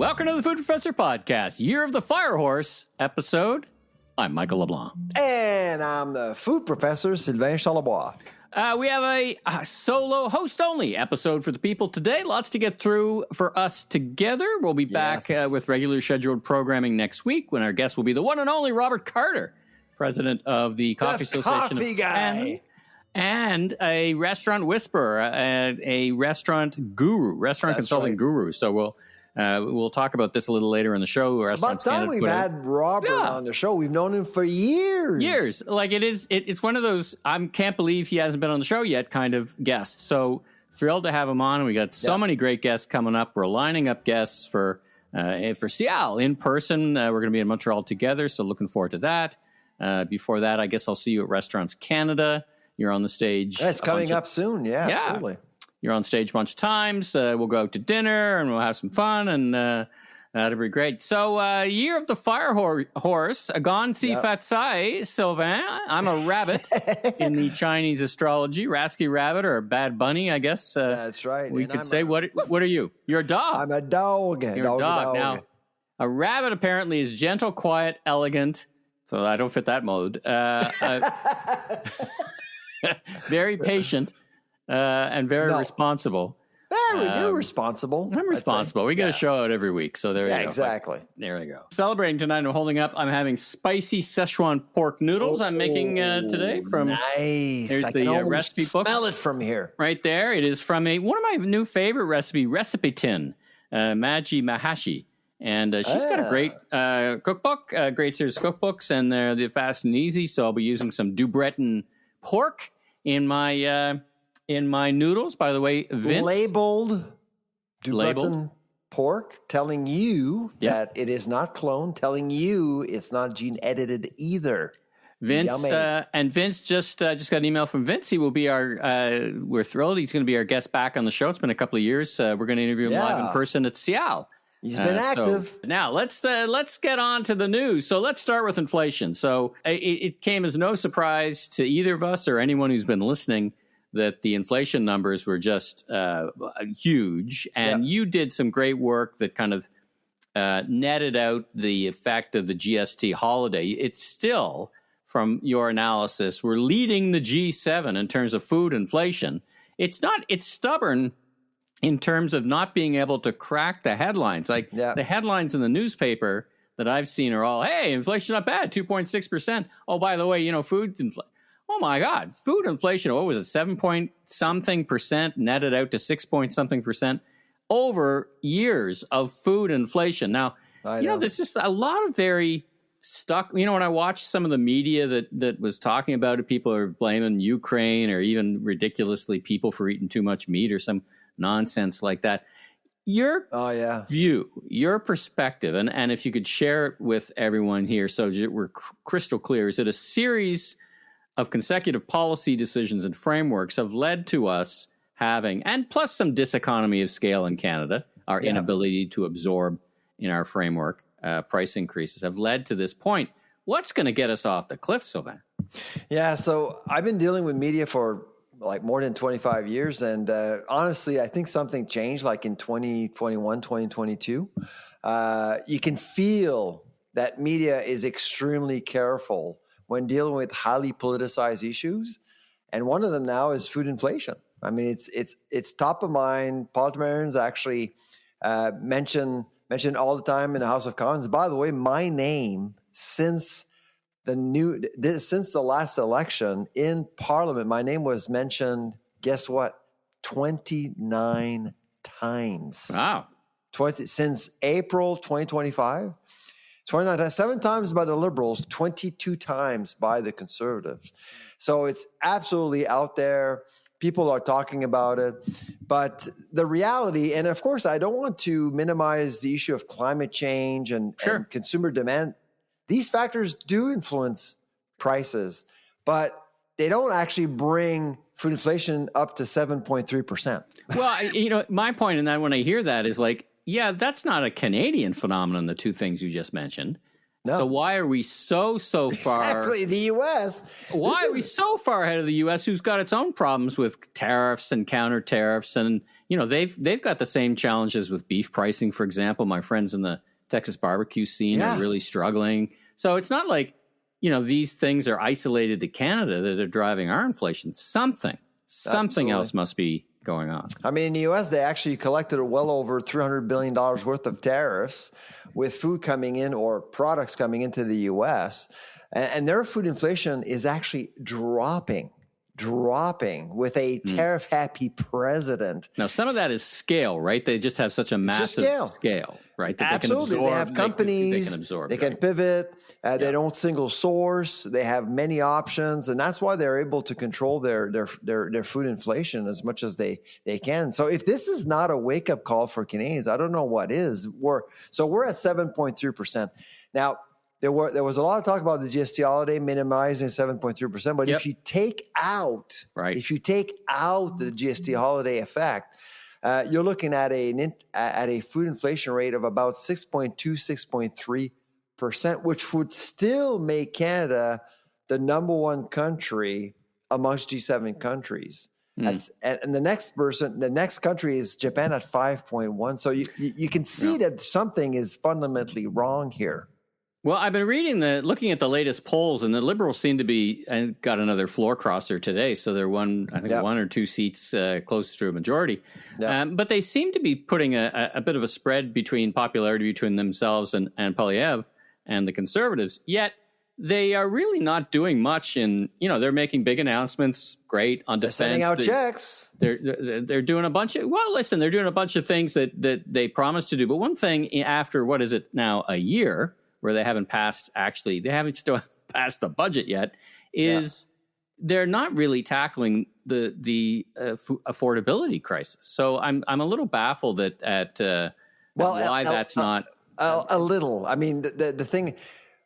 Welcome to the Food Professor Podcast, Year of the Fire Horse episode. I'm Michael LeBlanc. And I'm the Food Professor, Sylvain Charlebois. We have a solo host-only episode for the people today. Lots to get through for us together. We'll be back with regular scheduled programming next week when our guest will be the one and only Robert Carter, president of the Coffee Association Coffee guy. and a restaurant whisperer, a restaurant guru, restaurant consulting guru. So we'll talk about this a little later in the show. It's about time we've had Robert on the show. We've known him for years. Like it's one of those can't believe he hasn't been on the show yet kind of guests. So thrilled to have him on. We got so many great guests coming up. We're lining up guests for Seattle in person. We're going to be in Montreal together. So looking forward to that. Before that, I guess I'll see you at Restaurants Canada. You're on the stage. It's coming up soon. Yeah, absolutely. You're on stage a bunch of times. We'll go out to dinner and we'll have some fun, and that'll be great. So, Year of the Fire Horse, Agon Si Fat Sai, Sylvain. I'm a rabbit in the Chinese astrology, Rasky Rabbit or Bad Bunny, I guess. That's right. We could say, what are you? You're a dog. I'm a dog. You're a dog. Now, a rabbit apparently is gentle, quiet, elegant. So I don't fit that mode. Very patient and very responsible. You're responsible. I'm responsible. We get a show out every week, so there you go. Exactly. There we go. Celebrating tonight, I'm holding up. I'm having spicy Szechuan pork noodles. I'm making today from. Nice. There's the recipe book. Smell it from here. Right there. It is from one of my new favorite recipe tin, Maji Mahashi. And she's got a great cookbook, great series of cookbooks, and they're fast and easy. So I'll be using some Dubreton pork in my noodles. By the way, Vince labeled pork, telling you that it is not cloned, telling you it's not gene edited either. Vince and Vince just got an email from Vince. He will be we're thrilled. He's going to be our guest back on the show. It's been a couple of years. We're going to interview him live in person at Seattle. He's been active. So now let's get on to the news. So let's start with inflation. So it came as no surprise to either of us or anyone who's been listening that the inflation numbers were just huge. And you did some great work that kind of netted out the effect of the GST holiday. It's still, from your analysis, we're leading the G7 in terms of food inflation. It's stubborn in terms of not being able to crack the headlines. Like the headlines in the newspaper that I've seen are all, hey, inflation's not bad, 2.6%. Oh, by the way, food's inflation. Oh my God, food inflation, what was it, 7-point-something% netted out to 6-point-something% over years of food inflation. Now, there's just a lot of very stuck, when I watch some of the media that was talking about it, people are blaming Ukraine or even ridiculously people for eating too much meat or some nonsense like that. Your view, your perspective, and if you could share it with everyone here so we're crystal clear, is that a series of consecutive policy decisions and frameworks have led to us having, and plus some diseconomy of scale in Canada, our inability to absorb in our framework price increases have led to this point. What's going to get us off the cliff, Sylvain? Yeah, so I've been dealing with media for like more than 25 years. And honestly, I think something changed like in 2021, 2022. You can feel that media is extremely careful when dealing with highly politicized issues. And one of them now is food inflation. I mean, it's top of mind. Parliamentarians actually mention all the time in the House of Commons. By the way, my name since the last election in Parliament, my name was mentioned, guess what? 29 times. Wow. Since April 2025. 29 times, 7 times by the Liberals, 22 times by the Conservatives. So it's absolutely out there. People are talking about it. But the reality, and of course, I don't want to minimize the issue of climate change and consumer demand. These factors do influence prices, but they don't actually bring food inflation up to 7.3%. Well, my point in that when I hear that is like, yeah, that's not a Canadian phenomenon, the two things you just mentioned. No. So why are we so far? Exactly, the U.S. Why are we so far ahead of the U.S., who's got its own problems with tariffs and counter tariffs and, they've got the same challenges with beef pricing, for example. My friends in the Texas barbecue scene are really struggling. So it's not like, these things are isolated to Canada that are driving our inflation. Something else must be going on. I mean, in the U.S., they actually collected well over $300 billion worth of tariffs with food coming in or products coming into the U.S., and their food inflation is actually dropping with a tariff-happy president. Now, some of that is scale, right? They just have such a massive scale, right? That Absolutely. They can absorb, they have companies, they can absorb, they can pivot, they don't single source, they have many options, and that's why they're able to control their food inflation as much as they can. So if this is not a wake-up call for Canadians, I don't know what is. We're at 7.3%. Now, there was a lot of talk about the GST holiday minimizing 7.3%, but if you take out the GST holiday effect, you're looking at a food inflation rate of about 6.2, 6.3%, which would still make Canada the number one country amongst G7 countries. And the next country is Japan at 5.1. So you can see that something is fundamentally wrong here. Well, I've been looking at the latest polls, and the Liberals seem to be, and got another floor crosser today, so they're one or two seats closer to a majority. But they seem to be putting a bit of a spread between popularity between themselves and Poilievre and the Conservatives. Yet they are really not doing much they're making big announcements, great, on defense. They're sending out checks. They're doing a bunch of, they're doing a bunch of things that they promised to do. But one thing after, what is it now, a year, where they haven't still passed the budget yet, is they're not really tackling the affordability crisis. So I'm a little baffled at why that's not a little. I mean, the thing.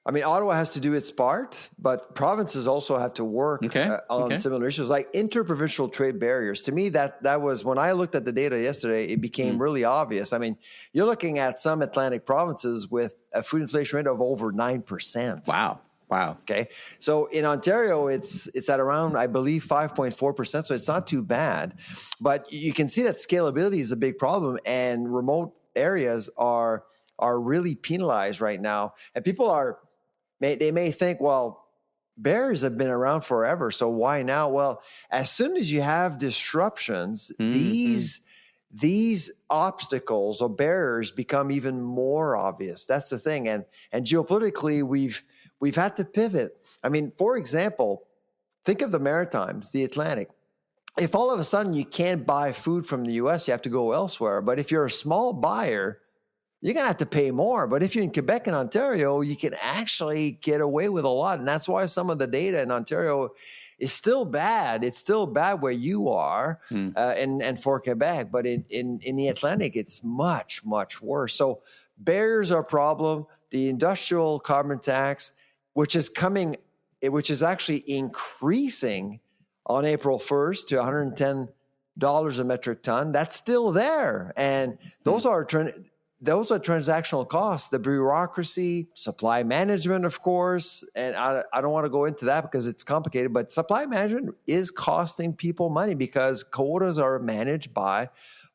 I mean, Ottawa has to do its part, but provinces also have to work on similar issues like interprovincial trade barriers. To me, that was, when I looked at the data yesterday, it became really obvious. I mean, you're looking at some Atlantic provinces with a food inflation rate of over 9%. Wow. Okay. So in Ontario, it's at around, I believe, 5.4%. So it's not too bad, but you can see that scalability is a big problem, and remote areas are really penalized right now. And people they may think, well, barriers have been around forever, so why now? Well, as soon as you have disruptions, these obstacles or barriers become even more obvious. That's the thing. And geopolitically, we've had to pivot. I mean, for example, think of the Maritimes, the Atlantic. If all of a sudden you can't buy food from the U.S., you have to go elsewhere. But if you're a small buyer, you're going to have to pay more. But if you're in Quebec and Ontario, you can actually get away with a lot. And that's why some of the data in Ontario is still bad. It's still bad where you are and for Quebec. But in the Atlantic, it's much, much worse. So barriers are a problem. The industrial carbon tax, which is actually increasing on April 1st to $110 a metric ton, that's still there. And those are transactional costs, the bureaucracy, supply management, of course. And I don't want to go into that because it's complicated, but supply management is costing people money because quotas are managed by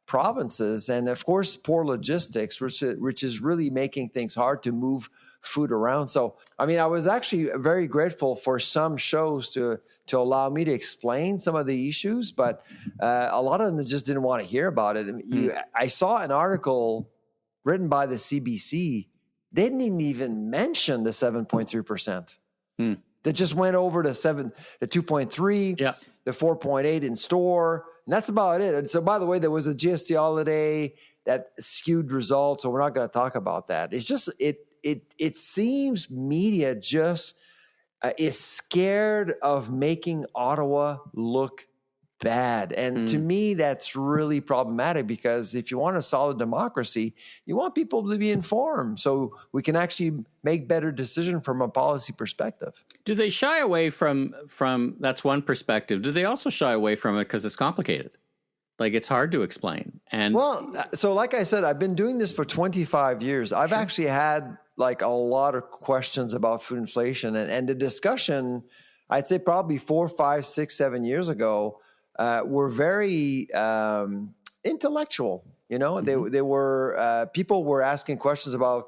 provinces. And of course, poor logistics, which is really making things hard to move food around. So, I mean, I was actually very grateful for some shows to allow me to explain some of the issues, but a lot of them just didn't want to hear about it. I saw an article written by the CBC, they didn't even mention the 7.3%. They just went over the 2.3, the 4.8 in store, and that's about it. And so, by the way, there was a GST holiday that skewed results, so we're not going to talk about that. It's just it seems media just is scared of making Ottawa look bad. And to me, that's really problematic because if you want a solid democracy, you want people to be informed so we can actually make better decisions from a policy perspective. Do they shy away from that's one perspective. Do they also shy away from it because it's complicated? Like it's hard to explain. And so like I said, I've been doing this for 25 years. I've actually had like a lot of questions about food inflation and the discussion, I'd say probably 4, 5, 6, 7 years ago, were very intellectual. They were people were asking questions about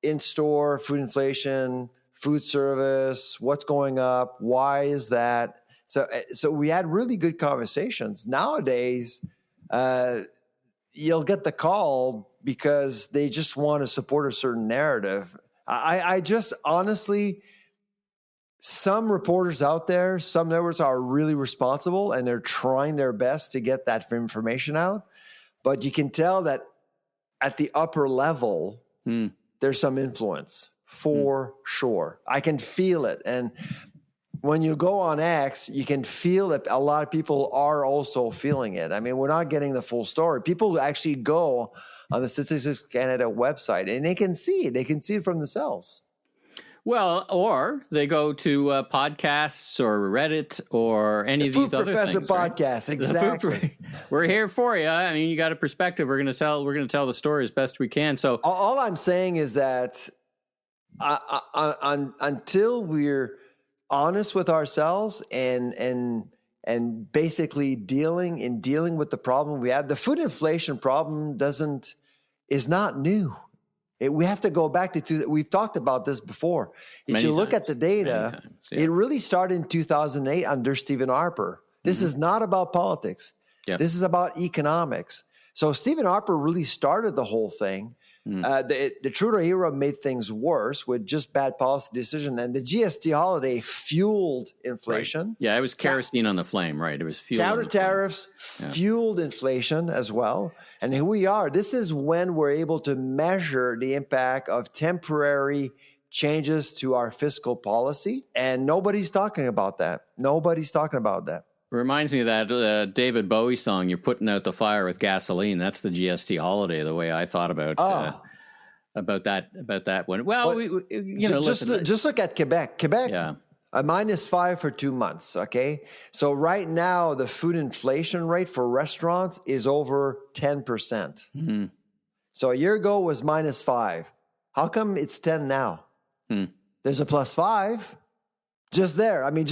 in-store food inflation, food service, what's going up, why is that? So we had really good conversations. Nowadays, you'll get the call because they just want to support a certain narrative. I just honestly, some reporters out there, some networks are really responsible and they're trying their best to get that information out. But you can tell that at the upper level, there's some influence for sure. I can feel it. And when you go on X, you can feel that a lot of people are also feeling it. I mean, we're not getting the full story. People actually go on the Statistics Canada website and they can see it. They can see it from themselves. Well, or they go to podcasts or Reddit or any of these other things. Food Professor podcast, right? Exactly. We're here for you. I mean, you got a perspective. We're going to tell the story as best we can. So all I'm saying is that until we're honest with ourselves and basically dealing with the problem we have, the food inflation problem is not new. We have to go back to we've talked about this before. If you look at the data, it really started in 2008 under Stephen Harper. This is not about politics. Yep. This is about economics. So Stephen Harper really started the whole thing. The Trudeau era made things worse with just bad policy decision, and the GST holiday fueled inflation. Right. Yeah, it was kerosene on the flame, right? It was fuel. Counter tariffs fueled inflation as well. And here we are. This is when we're able to measure the impact of temporary changes to our fiscal policy, and nobody's talking about that. Nobody's talking about that. Reminds me of that David Bowie song, "You're Putting Out the Fire with Gasoline." That's the GST holiday, the way I thought about that one. Well, just look at Quebec. Quebec, a -5 for 2 months, okay? So right now, the food inflation rate for restaurants is over 10%. Mm-hmm. So a year ago was -5. How come it's 10 now? There's a +5. Just there. I mean,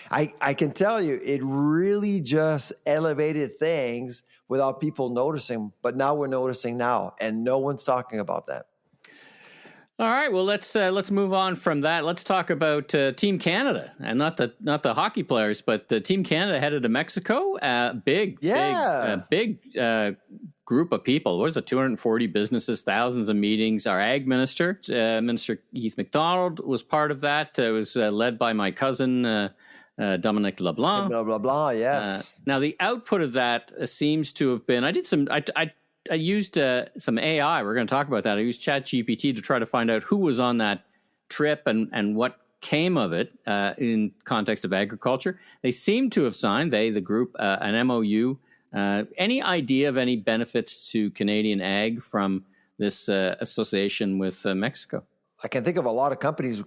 I can tell you, it really just elevated things without people noticing. But now we're noticing now, and no one's talking about that. All right. Well, let's move on from that. Let's talk about Team Canada, and not the hockey players, but Team Canada headed to Mexico. Big group of people. What is it? 240 businesses, thousands of meetings. Our ag minister, Minister Heath MacDonald, was part of that. It was led by my cousin, Dominic LeBlanc. LeBlanc, yes. Now, the output of that seems to have been, I used some AI. We're going to talk about that. I used ChatGPT to try to find out who was on that trip and what came of it in context of agriculture. They seem to have signed, the group, an MOU. Any idea of any benefits to Canadian ag from this association with Mexico? I can think of a lot of companies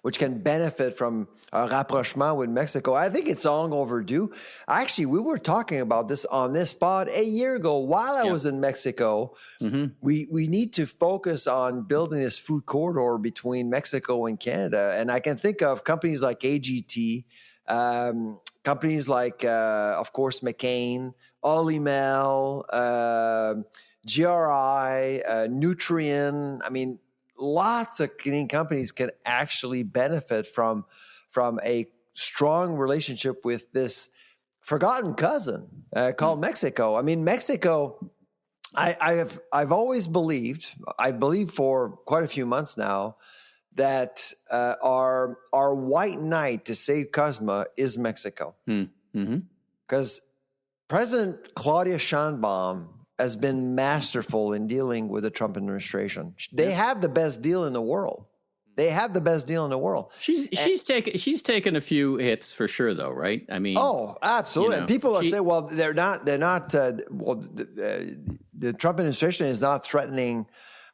which can benefit from a rapprochement with Mexico. I think it's long overdue. Actually, we were talking about this on this pod a year ago while I was in Mexico. Mm-hmm. We need to focus on building this food corridor between Mexico and Canada. And I can think of companies like AGT, companies like, of course, McCain, Olimel, GRI, Nutrien. I mean, lots of Canadian companies can actually benefit from a strong relationship with this forgotten cousin called Mexico. I mean, Mexico, I've always believed, I believe for quite a few months now, that our white knight to save Cosma is Mexico. Because President Claudia Sheinbaum has been masterful in dealing with the Trump administration. They have the best deal in the world. She's taken a few hits for sure, though, right? I mean, absolutely. And people are saying, well, they're not. The Trump administration is not threatening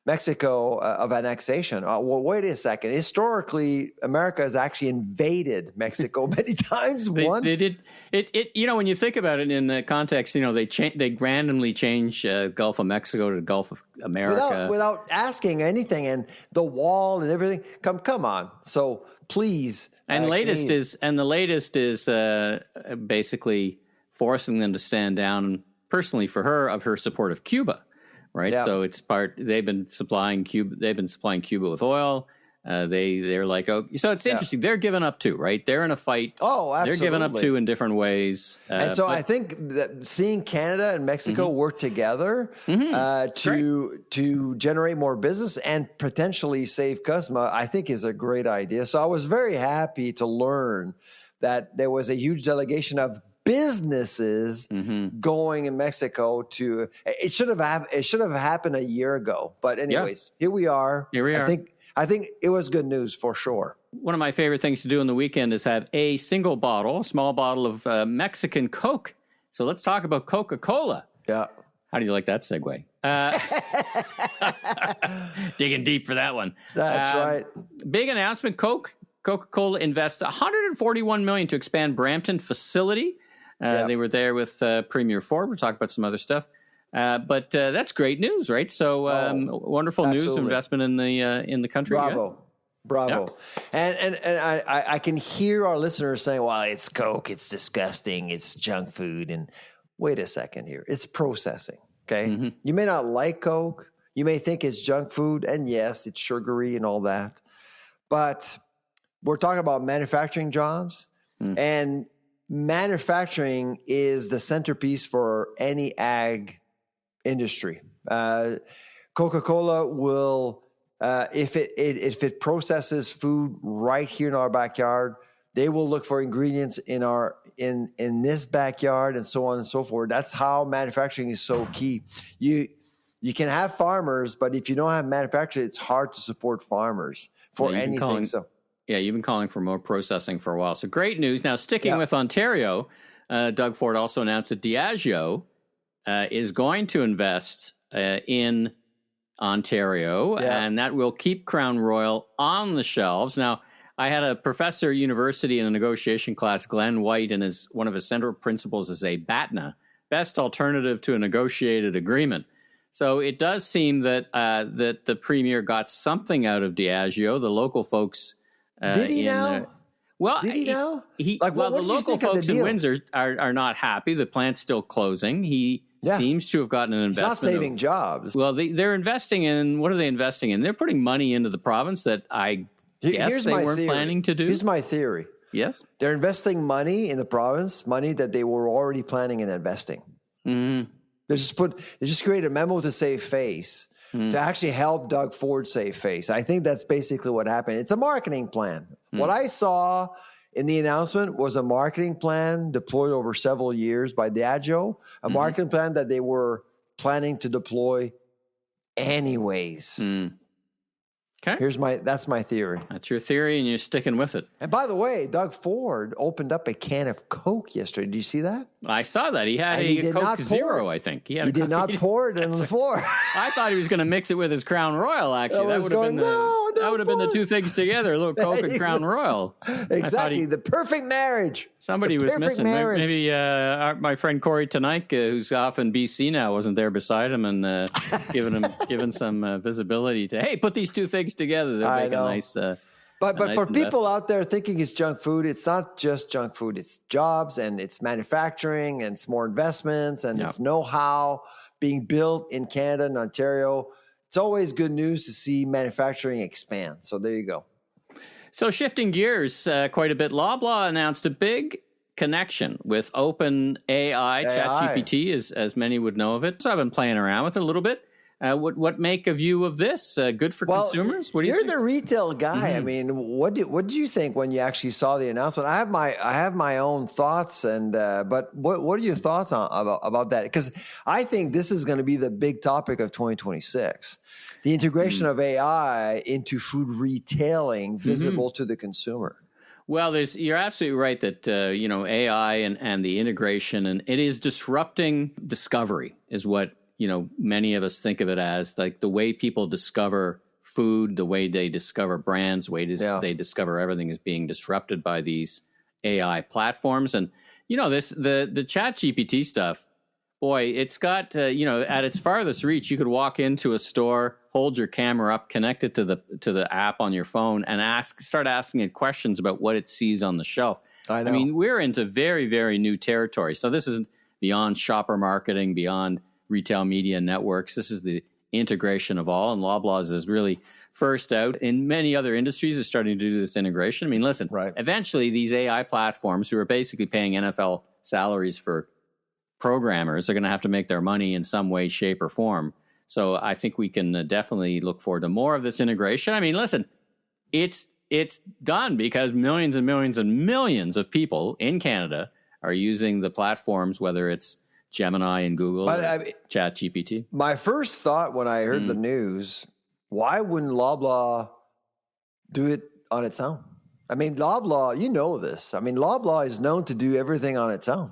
Mexico of annexation. Well, wait a second. Historically, America has actually invaded Mexico many times. They did. It when you think about it in the context, they randomly change Gulf of Mexico to Gulf of America without asking anything, and the wall and everything. Come on. So please. And the latest is basically forcing them to stand down personally for her of her support of Cuba, right? Yeah. So it's they've been supplying Cuba with oil. They're like, oh, so it's interesting. They're giving up too, right? They're in a fight. Oh, absolutely. They're giving up too in different ways. And so I think that seeing Canada and Mexico work together to generate more business and potentially save customers, I think is a great idea. So I was very happy to learn that there was a huge delegation of businesses going in Mexico to. It should have happened a year ago, but anyways, here we are. I think it was good news for sure. One of my favorite things to do on the weekend is have a small bottle of Mexican Coke. So let's talk about Coca-Cola. Yeah. How do you like that segue? Digging deep for that one. That's right. Big announcement. Coca-Cola invests $141 million to expand Brampton facility. They were there with Premier Ford. We'll talk about some other stuff. But that's great news, right? So wonderful news, investment in the country. Bravo. Yeah. And I can hear our listeners saying, well, it's Coke, it's disgusting, it's junk food. And wait a second here. It's processing, okay? You may not like Coke. You may think it's junk food. And yes, it's sugary and all that. But we're talking about manufacturing jobs. And manufacturing is the centerpiece for any ag industry. Coca-Cola will, if it processes food right here in our backyard, they will look for ingredients in this backyard and so on and so forth. That's how manufacturing is so key. You can have farmers, but if you don't have manufacturing, it's hard to support farmers for anything. You've been calling for more processing for a while. So great news. Now, sticking with Ontario, Doug Ford also announced that Diageo is going to invest in Ontario, and that will keep Crown Royal on the shelves. Now, I had a professor at university in a negotiation class, Glenn White, and one of his central principles is a BATNA, best alternative to a negotiated agreement. So it does seem that that the premier got something out of Diageo. The local folks did he now? Did he know? The local folks in Windsor are not happy. The plant's still closing. He seems to have gotten an investment. He's not saving jobs. Well, they're investing in, what are they investing in? They're putting money into the province that I guess they weren't planning to do. Here's my theory. Yes? They're investing money in the province, money that they were already planning on investing. They just create a memo to save face. To actually help Doug Ford save face. I think that's basically what happened. It's a marketing plan. What I saw in the announcement was a marketing plan deployed over several years by Diageo, a marketing plan that they were planning to deploy anyways. Okay. That's my theory. That's your theory, and you're sticking with it. And by the way, Doug Ford opened up a can of Coke yesterday. Did you see that? I saw that. He had a Coke Zero, I think. He did not pour it on the floor. I thought he was going to mix it with his Crown Royal, actually. That would have been the two things together, a little Coke and Crown Royal. Exactly. The perfect marriage. Somebody was missing. Maybe my friend Corey Tanaik, who's off in BC now, wasn't there beside him and giving some visibility to, hey, put these two things together. They'll make a nice but nice for people out there thinking it's junk food, it's not just junk food. It's jobs and it's manufacturing and it's more investments and it's know-how being built in Canada and Ontario. It's always good news to see manufacturing expand. So there you go. So shifting gears quite a bit, Loblaw announced a big connection with OpenAI, ChatGPT, as many would know of it. So I've been playing around with it a little bit. What make of you of this? Good for consumers? What do you think? You're the retail guy. I mean, what did you think when you actually saw the announcement? I have my own thoughts, but what are your thoughts about that? Because I think this is going to be the big topic of 2026: the integration of AI into food retailing, visible to the consumer. Well, you're absolutely right that AI and the integration, and it is disrupting discovery, is what many of us think of it as, like the way people discover food, the way they discover brands, the way they discover everything is being disrupted by these AI platforms. And, the ChatGPT stuff, boy, it's got, at its farthest reach, you could walk into a store, hold your camera up, connect it to the app on your phone and start asking it questions about what it sees on the shelf. I know. I mean, we're into very, very new territory. So this is beyond shopper marketing, beyond retail media networks. This is the integration of all, and Loblaws is really first out. In many other industries are starting to do this integration. I mean, listen, eventually these AI platforms who are basically paying NFL salaries for programmers are going to have to make their money in some way, shape, or form. So I think we can definitely look forward to more of this integration. I mean, listen, it's done because millions and millions and millions of people in Canada are using the platforms, whether it's Gemini and Google or ChatGPT. My first thought when I heard the news, why wouldn't Loblaw do it on its own? I mean, Loblaw, you know this. I mean, Loblaw is known to do everything on its own.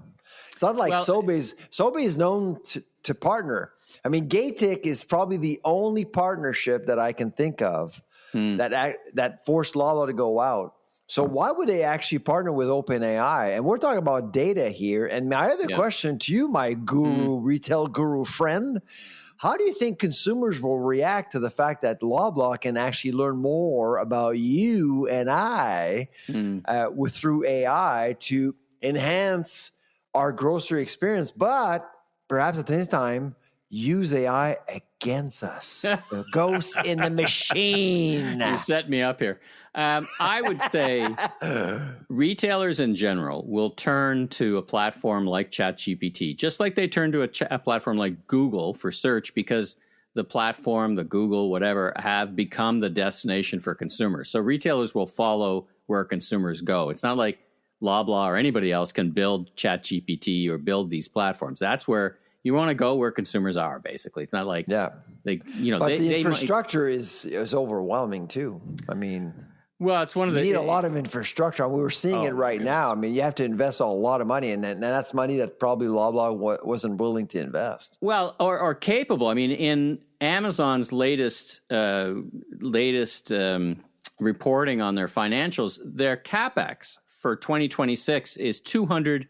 It's not like Sobeys. Sobeys is known to partner. I mean, Gaytic is probably the only partnership that I can think of that forced Loblaw to go out. So why would they actually partner with OpenAI? And we're talking about data here. And my other question to you, my guru, retail guru friend, how do you think consumers will react to the fact that Loblaw can actually learn more about you and I through AI to enhance our grocery experience, but perhaps at the same time, use AI against us? The ghost in the machine. You set me up here. I would say retailers in general will turn to a platform like ChatGPT, just like they turn to a platform like Google for search, because the platform, the Google, whatever, have become the destination for consumers. So retailers will follow where consumers go. It's not like Loblaw or anybody else can build ChatGPT or build these platforms. That's where you want to go, where consumers are, basically. It's not like but the infrastructure is overwhelming too. I mean, well, it's one of you need a lot of infrastructure. We were seeing it right now. I mean, you have to invest a lot of money, and that's money that probably Loblaw wasn't willing to invest. Well, or capable. I mean, in Amazon's latest reporting on their financials, their capex for 2026 is $200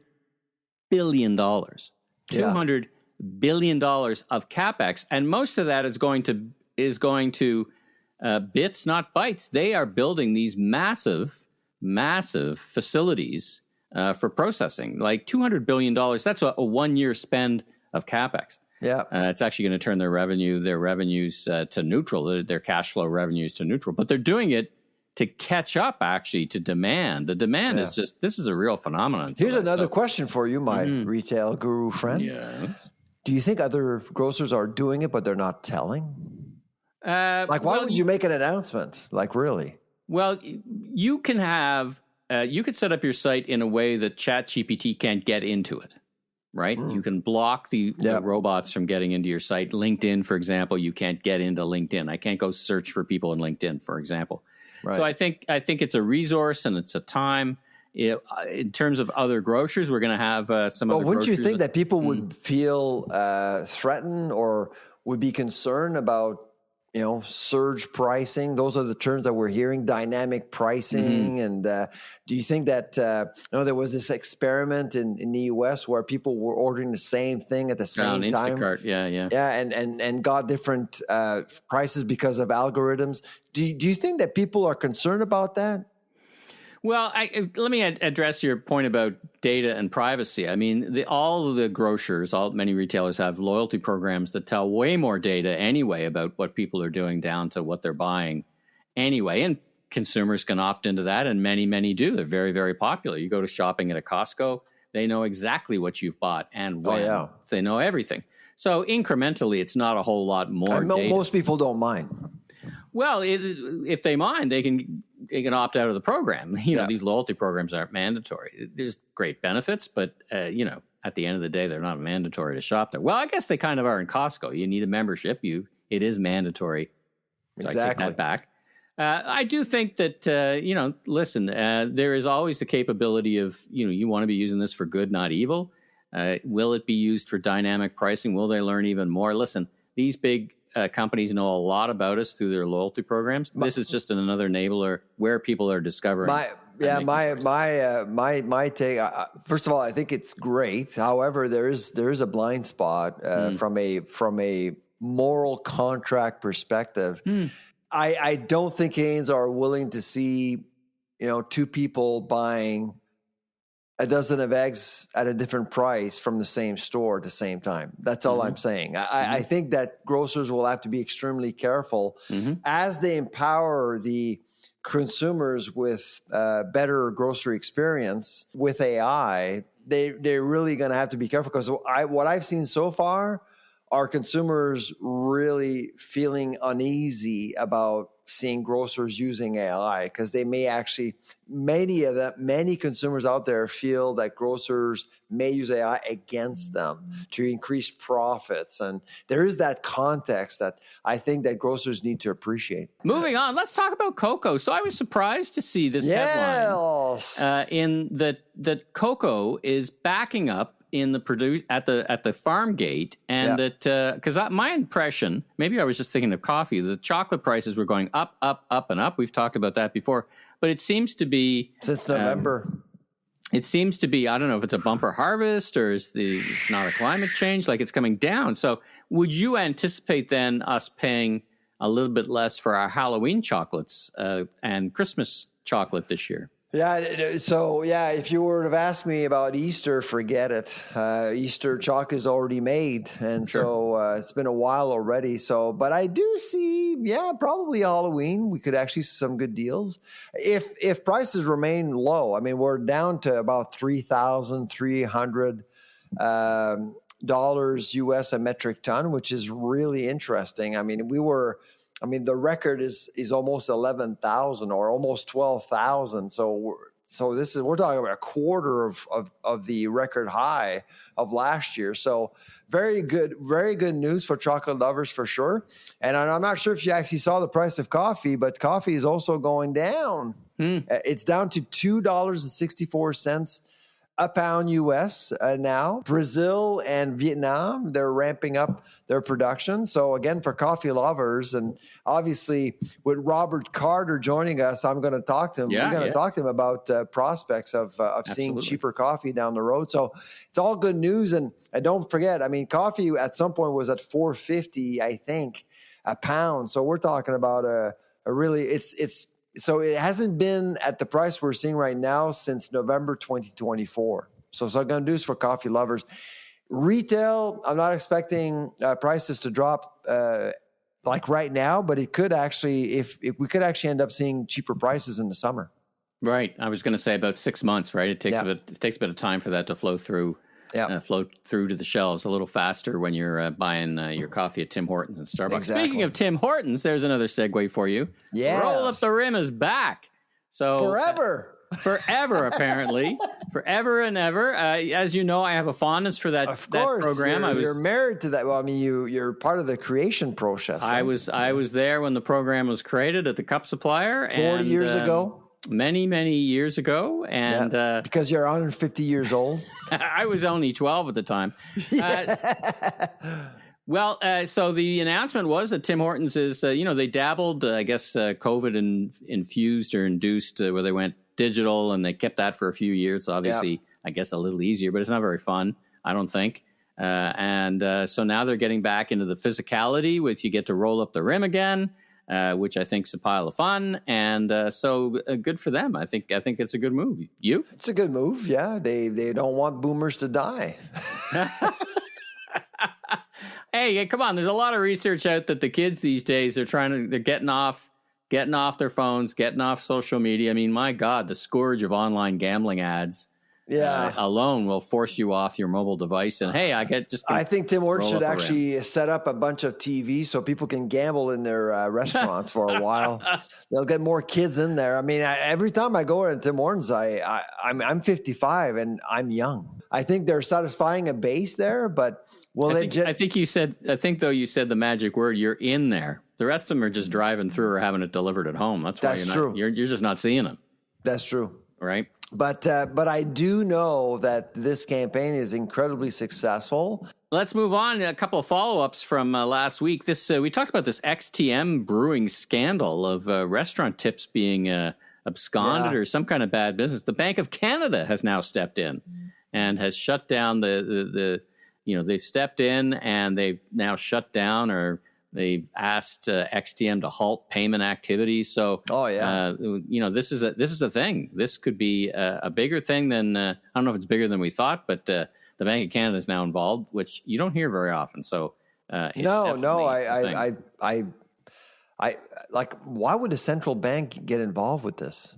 billion. $200 billion of capex, and most of that is going to bits, not bytes. They are building these massive facilities for processing, like $200 billion. That's a 1 year spend of capex. Yeah, it's actually going to turn their revenues to neutral, their cash flow revenues to neutral. But they're doing it to catch up, actually, to demand. The demand is this is a real phenomenon. Here's another question for you, my retail guru friend. Yeah. Do you think other grocers are doing it, but they're not telling? Why would you make an announcement? Like, really? Well, you can have, you could set up your site in a way that ChatGPT can't get into it, right? You can block the robots from getting into your site. LinkedIn, for example, you can't get into LinkedIn. I can't go search for people in LinkedIn, for example. Right. So I think it's a resource and it's a time. In terms of other grocers, we're going to have some other grocers. Wouldn't you think that people would feel threatened or would be concerned about, surge pricing? Those are the terms that we're hearing, dynamic pricing. And do you think that, there was this experiment in the US where people were ordering the same thing at the same time? Instacart, yeah, and got different prices because of algorithms. Do you think that people are concerned about that? Well, let me address your point about data and privacy. I mean, all of the grocers, many retailers have loyalty programs that tell way more data anyway about what people are doing down to what they're buying anyway. And consumers can opt into that, and many, many do. They're very, very popular. You go to shopping at a Costco, they know exactly what you've bought and when. So they know everything. So incrementally, it's not a whole lot more data. Most people don't mind. Well, if they mind, they can opt out of the program. These loyalty programs aren't mandatory. There's great benefits, but at the end of the day, they're not mandatory to shop there. Well, I guess they kind of are in Costco. You need a membership. It is mandatory. So exactly. I take that back. I do think that listen, there is always the capability of you want to be using this for good, not evil. Will it be used for dynamic pricing? Will they learn even more? Listen, these big companies know a lot about us through their loyalty programs. This is just another enabler where people are discovering. My take. First of all, I think it's great. However, there is a blind spot from a moral contract perspective. I don't think Canadians are willing to see two people buying a dozen of eggs at a different price from the same store at the same time. That's all I'm saying. I think that grocers will have to be extremely careful as they empower the consumers with better grocery experience with AI. They're really going to have to be careful, because what I've seen so far are consumers really feeling uneasy about seeing grocers using AI, because they may actually, many consumers out there feel that grocers may use AI against them to increase profits. And there is that context that I think that grocers need to appreciate. Moving on, let's talk about cocoa. So I was surprised to see this headline in that cocoa is backing up in the at the farm gate, and that because my impression, maybe I was just thinking of coffee, the chocolate prices were going up, and up. We've talked about that before, but it seems to be since November. It seems to be, I don't know if it's a bumper harvest or is not a climate change, like it's coming down. So would you anticipate then us paying a little bit less for our Halloween chocolates and Christmas chocolate this year? Yeah. So, if you were to have asked me about Easter, forget it. Easter chocolate is already made. And so it's been a while already. So, but I do see, probably Halloween, we could actually see some good deals. If prices remain low, I mean, we're down to about $3,300 US a metric ton, which is really interesting. I mean, the record is almost 11,000 or almost 12,000. So we're talking about a quarter of the record high of last year. So very good news for chocolate lovers for sure. And I'm not sure if you actually saw the price of coffee, but coffee is also going down. It's down to $2.64 a pound US now. Brazil and Vietnam, they're ramping up their production. So again, for coffee lovers, and obviously with Robert Carter joining us, I'm going to talk to him. We're going to talk to him about prospects of seeing cheaper coffee down the road. So it's all good news. And don't forget, I mean, coffee at some point was at $4.50, I think, a pound. So we're talking about a really, so it hasn't been at the price we're seeing right now since November 2024. So it's all good news for coffee lovers. Retail, I'm not expecting prices to drop like right now, but it could actually, if we could actually end up seeing cheaper prices in the summer. Right. I was going to say about 6 months, right? It takes a bit of time for that to flow through. Flow through to the shelves a little faster when you're buying your coffee at Tim Hortons and Starbucks. Exactly. Speaking of Tim Hortons, there's another segue for you. Yeah, Roll Up the Rim is back. So forever, apparently, forever and ever. As you know, I have a fondness for that. Of course, that program. You're married to that. Well, I mean, you're part of the creation process. Right? I was there when the program was created at the Cup Supplier 40 years ago. Many years ago, and because you're 150 years old. I was only 12 at the time. So the announcement was that Tim Hortons is, they dabbled, I guess, COVID infused or induced, where they went digital, and they kept that for a few years. Obviously, I guess a little easier, but it's not very fun, I don't think. So now they're getting back into the physicality with you get to roll up the rim again. Which I think is a pile of fun, and so good for them. I think it's a good move. You? It's a good move. Yeah, they don't want boomers to die. Hey, come on! There's a lot of research out that the kids these days they're getting off their phones, getting off social media. I mean, my God, the scourge of online gambling ads. Alone will force you off your mobile device. And hey, I think Tim Hortons should actually set up a bunch of TVs so people can gamble in their restaurants for a while. They'll get more kids in there. I mean, every time I go to Tim Hortons, I'm 55 and I'm young. I think they're satisfying a base there, but I think you said the magic word. You're in there. The rest of them are just driving through or having it delivered at home. That's true. You're just not seeing them. That's true. Right. But I do know that this campaign is incredibly successful. Let's move on. A couple of follow-ups from last week. We talked about this XTM brewing scandal of restaurant tips being absconded or some kind of bad business. The Bank of Canada has now stepped in and has shut down they've stepped in and they've now shut down or They've asked XTM to halt payment activities. So, this is a thing. This could be a bigger thing than I don't know if it's bigger than we thought, but the Bank of Canada is now involved, which you don't hear very often. So, why would a central bank get involved with this?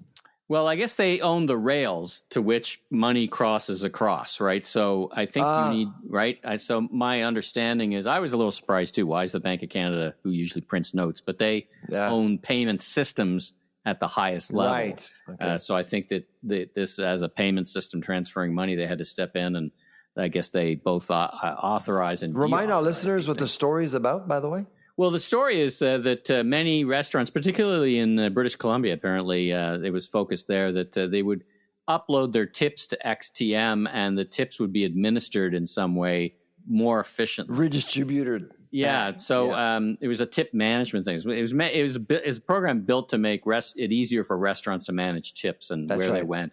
Well, I guess they own the rails to which money crosses across, right? So I think you need, right? So my understanding is, I was a little surprised too. Why is the Bank of Canada, who usually prints notes, but they own payment systems at the highest level. Right. Okay. So I think that this, as a payment system transferring money, they had to step in, and I guess they both authorize and remind our listeners what the story is about, by the way. Well, the story is that many restaurants, particularly in British Columbia, apparently it was focused there, that they would upload their tips to XTM, and the tips would be administered in some way more efficiently. Redistributed. Yeah. So it was a tip management thing. It was a program built to make it easier for restaurants to manage tips and they went.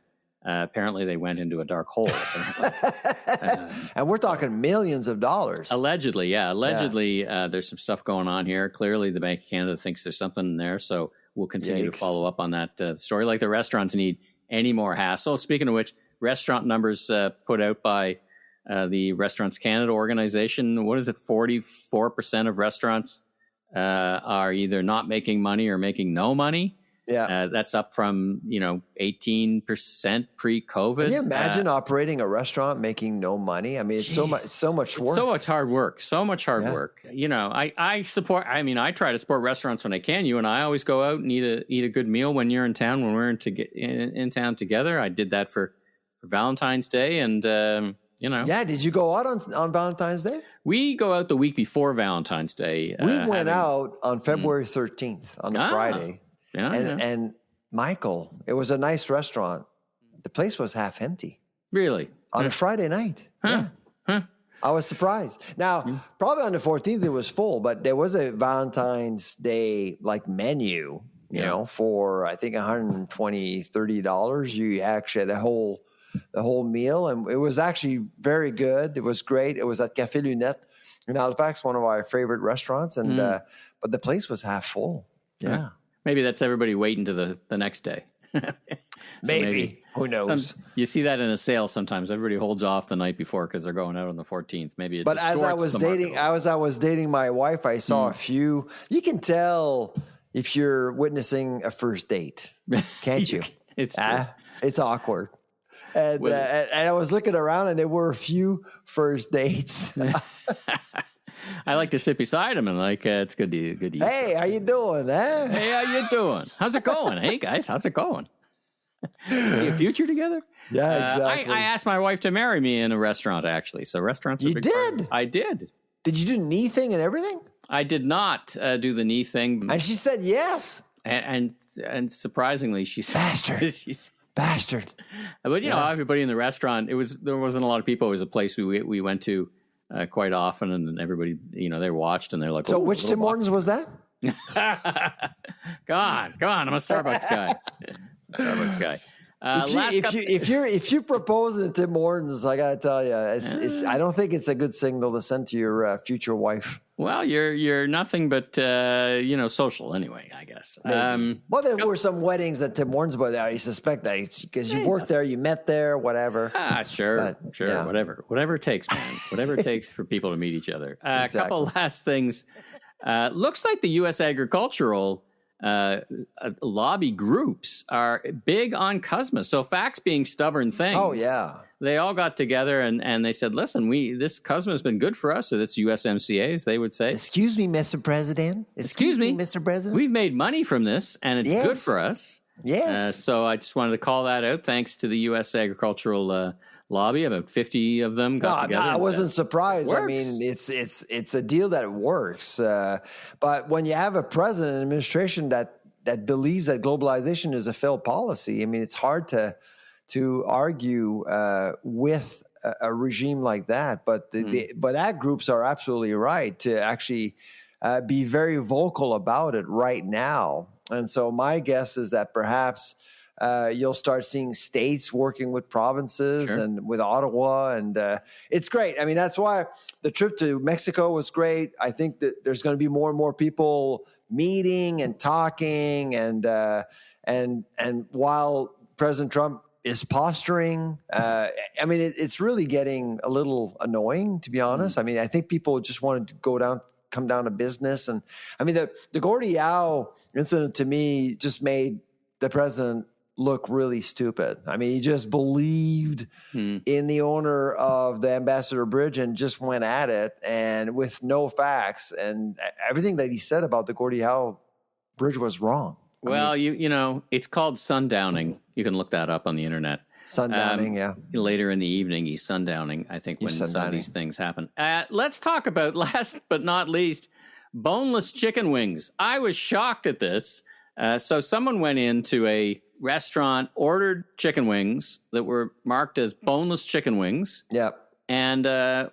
Apparently, they went into a dark hole. And we're talking millions of dollars. Allegedly, yeah. Allegedly, there's some stuff going on here. Clearly, the Bank of Canada thinks there's something in there. So we'll continue to follow up on that story. Like the restaurants need any more hassle. Speaking of which, restaurant numbers put out by the Restaurants Canada organization. What is it? 44% of restaurants are either not making money or making no money. Yeah, that's up from 18% pre-COVID. Can you imagine operating a restaurant making no money? I mean, it's so much work. So much hard work. So much hard work. I support. I mean, I try to support restaurants when I can. You and I always go out and eat a good meal when you're in town. When we're in town together, I did that for Valentine's Day, and Yeah, did you go out on Valentine's Day? We go out the week before Valentine's Day. We went out on February 13th on a Friday. And Michael, it was a nice restaurant. The place was half empty. Really? On a Friday night. Huh. Huh. I was surprised. Now, probably on the 14th it was full, but there was a Valentine's Day menu, for I think $120, $30. You actually had the whole meal, and it was actually very good. It was great. It was at Café Lunette in Halifax, one of our favorite restaurants, and but the place was half full. Yeah. Maybe that's everybody waiting to the next day. maybe. Who knows? You see that in a sale sometimes. Everybody holds off the night before because they're going out on the 14th. Maybe But as I was dating my wife, I saw a few. You can tell if you're witnessing a first date, can't you? It's true. It's awkward. And I was looking around, and there were a few first dates. I like to sit beside him and it's good to eat. Hey, how you doing? Huh? Hey, how you doing? How's it going? Hey, guys, how's it going? See a future together? Yeah, exactly. I asked my wife to marry me in a restaurant, actually. So restaurants are You did? I did. Did you do knee thing and everything? I did not do the knee thing. And she said yes. And surprisingly, she said... Bastard. Bastard. But, everybody in the restaurant, there wasn't a lot of people. It was a place we went to quite often, and everybody, they watched, and they're like, so which Tim Hortons was that? Come on, I'm a Starbucks guy. If you propose at Tim Hortons, I gotta tell you, I don't think it's a good signal to send to your future wife. Well, you're nothing but social anyway, I guess. Well, there were some weddings at Tim Hortons, but I suspect that because you worked there, you met there, whatever. Sure, yeah. whatever it takes, man. Whatever it takes for people to meet each other. Exactly. A couple last things. Looks like the U.S. agricultural lobby groups are big on CUSMA. So facts being stubborn things. Oh, yeah. They all got together and they said, listen, this CUSMA has been good for us. So that's USMCA, as they would say. Excuse me, Mr. President. Excuse me, Mr. President. We've made money from this, and it's good for us. Yes. So I just wanted to call that out. Thanks to the U.S. agricultural lobby. About 50 of them got together. I wasn't surprised. I mean, it's a deal that works. But when you have a president and administration that believes that globalization is a failed policy, I mean, it's hard to argue with a regime like that. But but ag groups are absolutely right to actually be very vocal about it right now. And so my guess is that perhaps You'll start seeing states working with provinces and with Ottawa. And it's great. I mean, that's why the trip to Mexico was great. I think that there's going to be more and more people meeting and talking. And while President Trump is posturing, I mean, it's really getting a little annoying, to be honest. I mean, I think people just wanted to come down to business. And I mean, the Gordie Howe incident to me just made the president look really stupid. I mean, he just believed in the owner of the Ambassador Bridge and just went at it, and with no facts, and everything that he said about the Gordie Howe Bridge was wrong. Well, you know, it's called sundowning. You can look that up on the internet. Sundowning, yeah. Later in the evening, he's sundowning, I think, when some of these things happen. Let's talk about, last but not least, boneless chicken wings. I was shocked at this. So someone went into a restaurant, ordered chicken wings that were marked as boneless chicken wings. Yep. And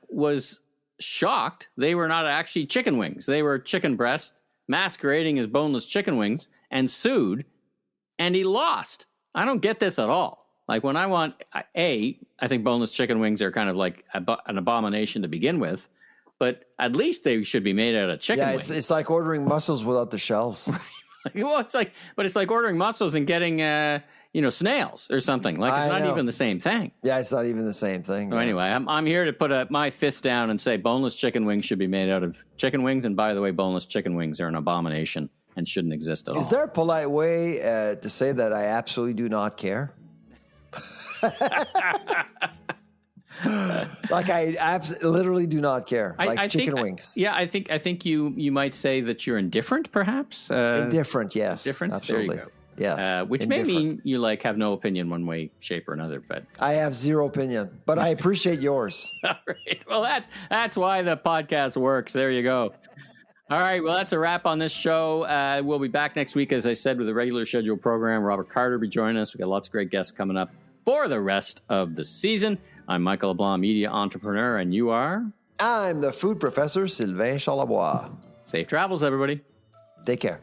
was shocked they were not actually chicken wings. They were chicken breast masquerading as boneless chicken wings, and sued, and he lost. I don't get this at all. Like, when I think boneless chicken wings are kind of like an abomination to begin with, but at least they should be made out of chicken wings. It's like ordering mussels without the shells. Well, it's like ordering mussels and getting, snails or something. Like, it's not even the same thing. Yeah, it's not even the same thing. So anyway, I'm here to put my fist down and say boneless chicken wings should be made out of chicken wings. And by the way, boneless chicken wings are an abomination and shouldn't exist at all. Is there a polite way to say that I absolutely do not care? Like, I literally do not care. Like chicken wings. Yeah, I think you might say that you're indifferent, perhaps. Indifferent, yes. Indifferent, absolutely. There you go. Yes, which may mean you have no opinion one way, shape, or another. But I have zero opinion, but I appreciate yours. All right. Well, that's why the podcast works. There you go. All right. Well, that's a wrap on this show. We'll be back next week, as I said, with a regular scheduled program. Robert Carter will be joining us. We got lots of great guests coming up for the rest of the season. I'm Michael LeBlanc, media entrepreneur, and you are? I'm the food professor, Sylvain Charlebois. Safe travels, everybody. Take care.